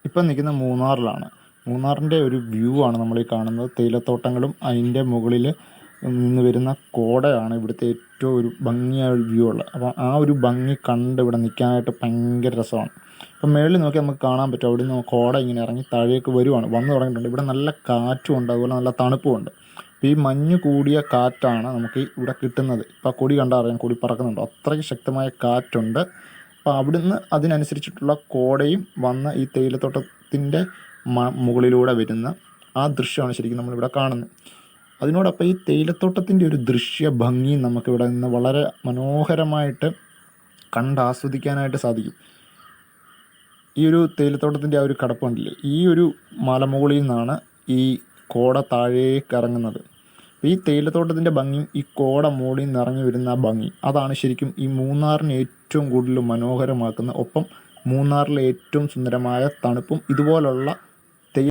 ഇപ്പം നിൽക്കുന്ന മൂന്നാറിലാണ്. മൂന്നാറിൻ്റെ ഒരു വ്യൂ ആണ് നമ്മൾ ഈ കാണുന്നത്. തേയിലത്തോട്ടങ്ങളും അതിൻ്റെ മുകളിൽ നിന്ന് വരുന്ന കോടയാണ് ഇവിടുത്തെ ഏറ്റവും ഒരു ഭംഗിയായ ഒരു വ്യൂ ഉള്ളത്. അപ്പോൾ ആ ഒരു ഭംഗി കണ്ട് ഇവിടെ നിൽക്കാനായിട്ട് ഭയങ്കര രസമാണ്. അപ്പം മേളിൽ നോക്കി നമുക്ക് കാണാൻ പറ്റും, അവിടെ നിന്ന് കോട ഇങ്ങനെ ഇറങ്ങി താഴേക്ക് വന്നു തുടങ്ങിയിട്ടുണ്ട്. ഇവിടെ നല്ല കാറ്റും ഉണ്ട്, അതുപോലെ നല്ല തണുപ്പുമുണ്ട്. അപ്പോൾ ഈ മഞ്ഞ് കൂടിയ കാറ്റാണ് നമുക്ക് ഇവിടെ കിട്ടുന്നത്. ഇപ്പോൾ ആ കൊടി കണ്ടാൽ അറിയാം, കൊടി പറക്കുന്നുണ്ടോ, അത്രയ്ക്ക് ശക്തമായ കാറ്റുണ്ട്. അപ്പോൾ അവിടുന്ന് അതിനനുസരിച്ചിട്ടുള്ള കോടയും വന്ന് ഈ തേയിലത്തോട്ടത്തിൻ്റെ മുകളിലൂടെ വരുന്ന ആ ദൃശ്യമാണ് ശരിക്കും നമ്മളിവിടെ കാണുന്നത്. അതിനോടൊപ്പം ഈ തേയിലത്തോട്ടത്തിൻ്റെ ഒരു ദൃശ്യ ഭംഗി നമുക്കിവിടെ നിന്ന് വളരെ മനോഹരമായിട്ട് കണ്ടാസ്വദിക്കാനായിട്ട് സാധിക്കും. ഈ ഒരു തേയിലത്തോട്ടത്തിൻ്റെ ആ ഒരു കടപ്പുണ്ടല്ലേ, ഈ ഒരു മലമുകളിൽ നിന്നാണ് ഈ കോട താഴേക്ക് ഇറങ്ങുന്നത്. ഈ തേയിലത്തോട്ടത്തിൻ്റെ ഭംഗി, ഈ കോട മുകളിൽ നിന്ന് ഇറങ്ങി വരുന്ന ആ ഭംഗി, അതാണ് ശരിക്കും ഈ മൂന്നാറിനെ ഏറ്റവും കൂടുതൽ മനോഹരമാക്കുന്ന. ഒപ്പം മൂന്നാറിലെ ഏറ്റവും സുന്ദരമായ തണുപ്പും ഇതുപോലുള്ള